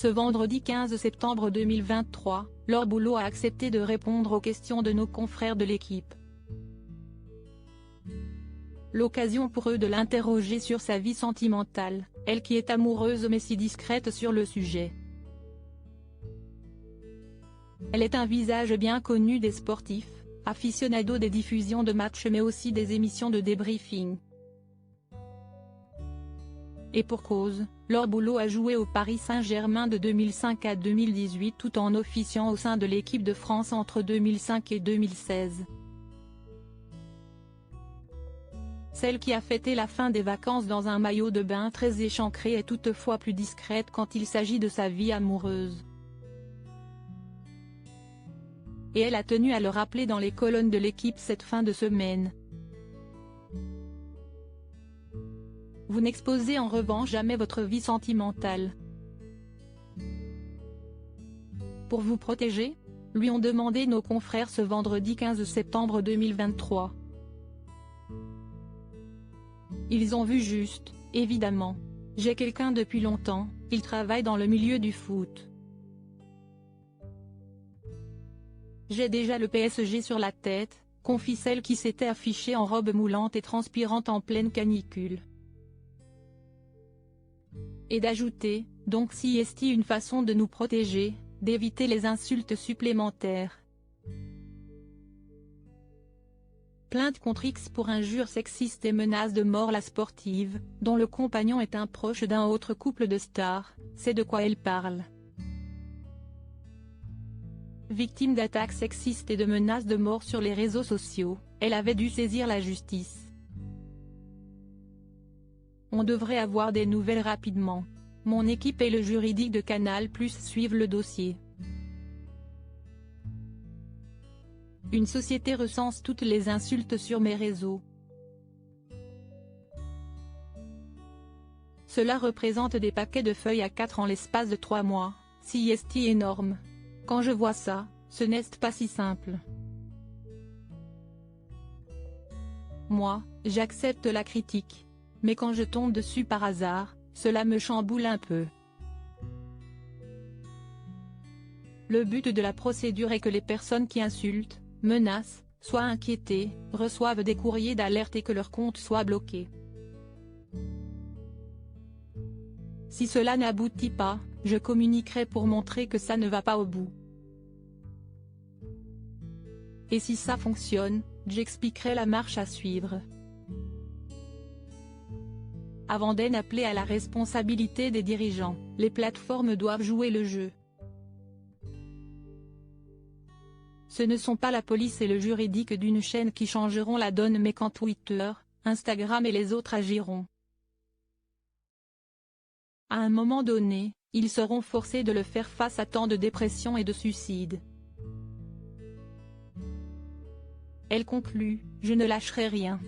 Ce vendredi 15 septembre 2023, Laure Boulot a accepté de répondre aux questions de nos confrères de l'équipe. L'occasion pour eux de l'interroger sur sa vie sentimentale, elle qui est amoureuse mais si discrète sur le sujet. Elle est un visage bien connu des sportifs, aficionado des diffusions de matchs mais aussi des émissions de débriefing. Et pour cause, Laure Boulot a joué au Paris Saint-Germain de 2005 à 2018 tout en officiant au sein de l'équipe de France entre 2005 et 2016. Celle qui a fêté la fin des vacances dans un maillot de bain très échancré est toutefois plus discrète quand il s'agit de sa vie amoureuse. Et elle a tenu à le rappeler dans les colonnes de l'équipe cette fin de semaine. Vous n'exposez en revanche jamais votre vie sentimentale. Pour vous protéger, lui ont demandé nos confrères ce vendredi 15 septembre 2023. Ils ont vu juste, évidemment. J'ai quelqu'un depuis longtemps, il travaille dans le milieu du foot. J'ai déjà le PSG sur la tête, confie celle qui s'était affichée en robe moulante et transpirante en pleine canicule. Et d'ajouter, donc si est une façon de nous protéger, d'éviter les insultes supplémentaires. Plainte contre X pour injures sexistes et menaces de mort. La sportive, dont le compagnon est un proche d'un autre couple de stars, sait de quoi elle parle. Victime d'attaques sexistes et de menaces de mort sur les réseaux sociaux, elle avait dû saisir la justice. On devrait avoir des nouvelles rapidement. Mon équipe et le juridique de Canal+ suivent le dossier. Une société recense toutes les insultes sur mes réseaux. Cela représente des paquets de feuilles à 4 en l'espace de 3 mois, si est énorme. Quand je vois ça, ce n'est pas si simple. Moi, j'accepte la critique. Mais quand je tombe dessus par hasard, cela me chamboule un peu. Le but de la procédure est que les personnes qui insultent, menacent, soient inquiétées, reçoivent des courriers d'alerte et que leur compte soit bloqué. Si cela n'aboutit pas, je communiquerai pour montrer que ça ne va pas au bout. Et si ça fonctionne, j'expliquerai la marche à suivre. Avant d'en appeler à la responsabilité des dirigeants, les plateformes doivent jouer le jeu. Ce ne sont pas la police et le juridique d'une chaîne qui changeront la donne mais quand Twitter, Instagram et les autres agiront. À un moment donné, ils seront forcés de le faire face à tant de dépression et de suicide. Elle conclut, je ne lâcherai rien.